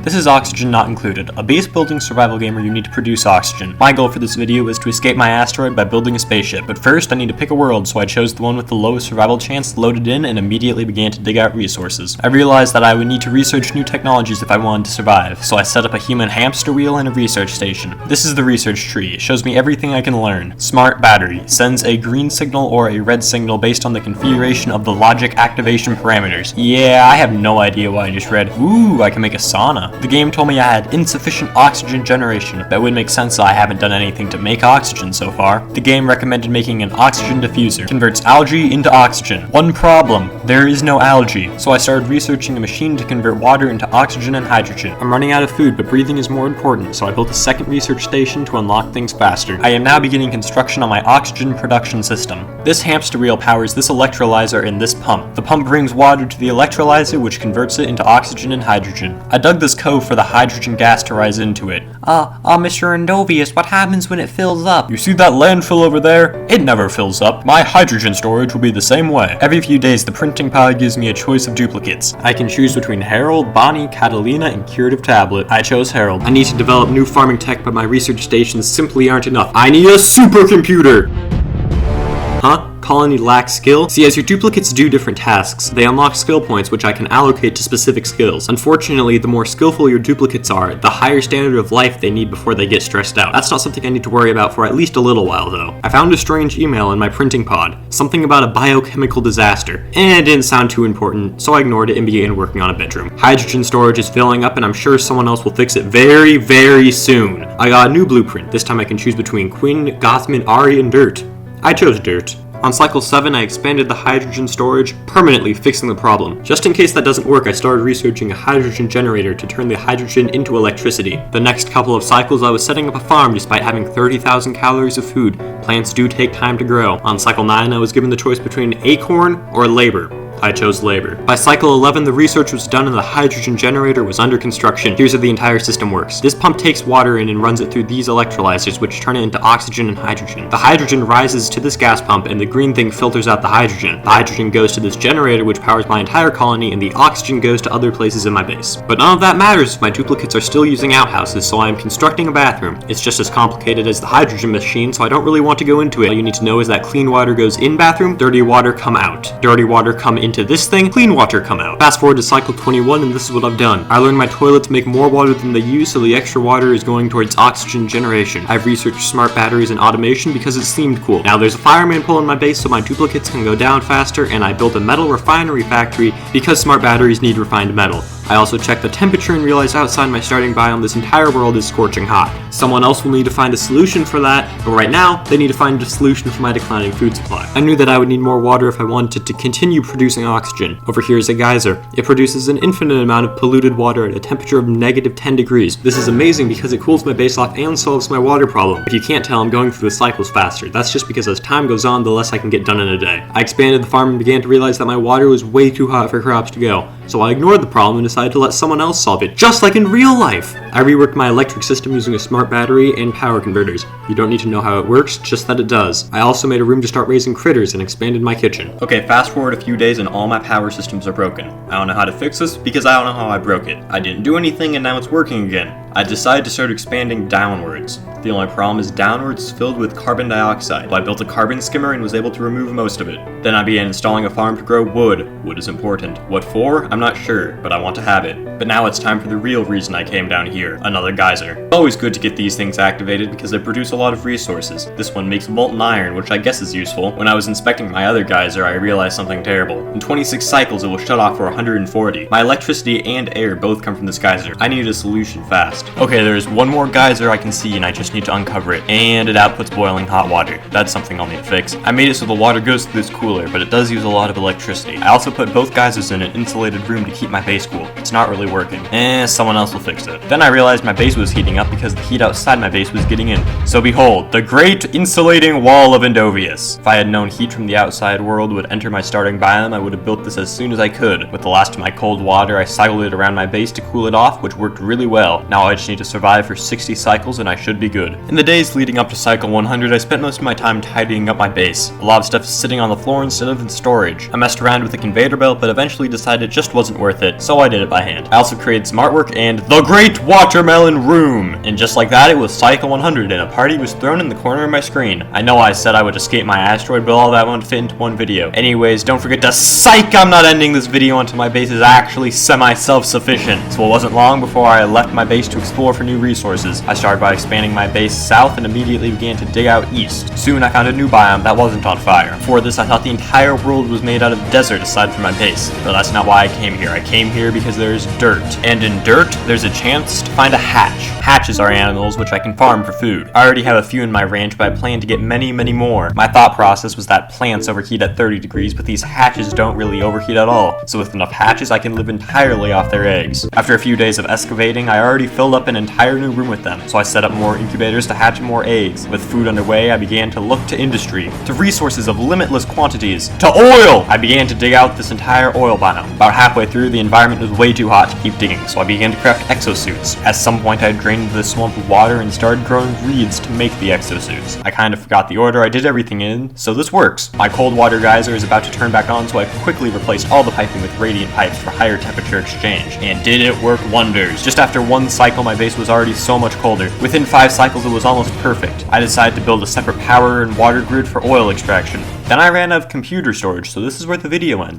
This is oxygen not included. A base building survival game where you need to produce oxygen. My goal for this video is to escape my asteroid by building a spaceship, but first I need to pick a world, so I chose the one with the lowest survival chance, loaded in, and immediately began to dig out resources. I realized that I would need to research new technologies if I wanted to survive, so I set up a human hamster wheel and a research station. This is the research tree. It shows me everything I can learn. Smart battery sends a green signal or a red signal based on the configuration of the logic activation parameters. Yeah, I have no idea why I just read. Ooh, I can make a sauna. The game told me I had insufficient oxygen generation. That would make sense, so I haven't done anything to make oxygen so far. The game recommended making an oxygen diffuser. Converts algae into oxygen. One problem, there is no algae. So I started researching a machine to convert water into oxygen and hydrogen. I'm running out of food, but breathing is more important, so I built a second research station to unlock things faster. I am now beginning construction on my oxygen production system. This hamster wheel powers this electrolyzer and this pump. The pump brings water to the electrolyzer, which converts it into oxygen and hydrogen. I dug this cove for the hydrogen gas to rise into it. Mr. Endovius, what happens when it fills up? You see that landfill over there? It never fills up. My hydrogen storage will be the same way. Every few days, the printing pile gives me a choice of duplicates. I can choose between Harold, Bonnie, Catalina, and Curative Tablet. I chose Harold. I need to develop new farming tech, but my research stations simply aren't enough. I need a supercomputer! Huh? Colony lacks skill? See, as your duplicates do different tasks, they unlock skill points which I can allocate to specific skills. Unfortunately, the more skillful your duplicates are, the higher standard of life they need before they get stressed out. That's not something I need to worry about for at least a little while, though. I found a strange email in my printing pod. Something about a biochemical disaster. And it didn't sound too important, so I ignored it and began working on a bedroom. Hydrogen storage is filling up, and I'm sure someone else will fix it very, very soon. I got a new blueprint. This time I can choose between Quinn, Gothman, Ari, and Dirt. I chose Dirt. On cycle 7, I expanded the hydrogen storage, permanently fixing the problem. Just in case that doesn't work, I started researching a hydrogen generator to turn the hydrogen into electricity. The next couple of cycles, I was setting up a farm despite having 30,000 calories of food. Plants do take time to grow. On cycle 9, I was given the choice between acorn or labor. I chose labor. By cycle 11, the research was done and the hydrogen generator was under construction. Here's how the entire system works. This pump takes water in and runs it through these electrolyzers, which turn it into oxygen and hydrogen. The hydrogen rises to this gas pump and the green thing filters out the hydrogen. The hydrogen goes to this generator, which powers my entire colony, and the oxygen goes to other places in my base. But none of that matters if my duplicates are still using outhouses, so I am constructing a bathroom. It's just as complicated as the hydrogen machine, so I don't really want to go into it. All you need to know is that clean water goes in bathroom, dirty water come out. Dirty water come into this thing, clean water come out. Fast forward to cycle 21 and this is what I've done. I learned my toilets make more water than they use, so the extra water is going towards oxygen generation. I've researched smart batteries and automation because it seemed cool. Now there's a fireman pole in my base so my duplicates can go down faster, and I built a metal refinery factory because smart batteries need refined metal. I also checked the temperature and realized outside my starting biome this entire world is scorching hot. Someone else will need to find a solution for that, but right now they need to find a solution for my declining food supply. I knew that I would need more water if I wanted to continue producing oxygen. Over here is a geyser. It produces an infinite amount of polluted water at a temperature of negative 10 degrees. This is amazing because it cools my base off and solves my water problem. If you can't tell, I'm going through the cycles faster. That's just because as time goes on, the less I can get done in a day. I expanded the farm and began to realize that my water was way too hot for crops to go. So I ignored the problem and decided to let someone else solve it, just like in real life. I reworked my electric system using a smart battery and power converters. You don't need to know how it works, just that it does. I also made a room to start raising critters and expanded my kitchen. Okay, fast forward a few days and all my power systems are broken. I don't know how to fix this because I don't know how I broke it. I didn't do anything and now it's working again. I decided to start expanding downwards. The only problem is downwards is filled with carbon dioxide. So I built a carbon skimmer and was able to remove most of it. Then I began installing a farm to grow wood. Wood is important. What for? I'm not sure, but I want to have it. But now it's time for the real reason I came down here, another geyser. It's always good to get these things activated because they produce a lot of resources. This one makes molten iron, which I guess is useful. When I was inspecting my other geyser, I realized something terrible. In 26 cycles, it will shut off for 140. My electricity and air both come from this geyser. I needed a solution fast. Okay, there's one more geyser I can see and I just need to uncover it. And it outputs boiling hot water. That's something I'll need to fix. I made it so the water goes through this cooler, but it does use a lot of electricity. I also put both geysers in an insulated room to keep my base cool. It's not really working. Someone else will fix it. Then I realized my base was heating up because the heat outside my base was getting in. So behold, the great insulating wall of Endovius. If I had known heat from the outside world would enter my starting biome, I would have built this as soon as I could. With the last of my cold water, I cycled it around my base to cool it off, which worked really well. Now I just need to survive for 60 cycles and I should be good. good. In the days leading up to cycle 100, I spent most of my time tidying up my base. A lot of stuff is sitting on the floor instead of in storage. I messed around with the conveyor belt, but eventually decided it just wasn't worth it, so I did it by hand. I also created some artwork and the Great Watermelon Room! And just like that, it was cycle 100 and a party was thrown in the corner of my screen. I know I said I would escape my asteroid, but all that won't fit into one video. Anyways, don't forget to psych! I'm not ending this video until my base is actually semi-self-sufficient. So it wasn't long before I left my base to explore for new resources. I started by expanding my base south and immediately began to dig out east. Soon I found a new biome that wasn't on fire. Before this, I thought the entire world was made out of desert aside from my base. But that's not why I came here. I came here because there's dirt. And in dirt, there's a chance to find a hatch. Hatches are animals which I can farm for food. I already have a few in my ranch, but I plan to get many more. My thought process was that plants overheat at 30 degrees, but these hatches don't really overheat at all. So with enough hatches, I can live entirely off their eggs. After a few days of excavating, I already filled up an entire new room with them, so I set up more incubators to hatch more eggs. With food underway, I began to look to industry, to resources of limitless quantities, to oil! I began to dig out this entire oil biome. About halfway through, the environment was way too hot to keep digging, so I began to craft exosuits. At some point, I drained the swamp of water and started growing reeds to make the exosuits. I kind of forgot the order I did everything in, so this works. My cold water geyser is about to turn back on, so I quickly replaced all the piping with radiant pipes for higher temperature exchange. And did it work wonders? Just after one cycle, my base was already so much colder. Within 5 cycles, it was almost perfect. I decided to build a separate power and water grid for oil extraction. Then I ran out of computer storage, so this is where the video ends.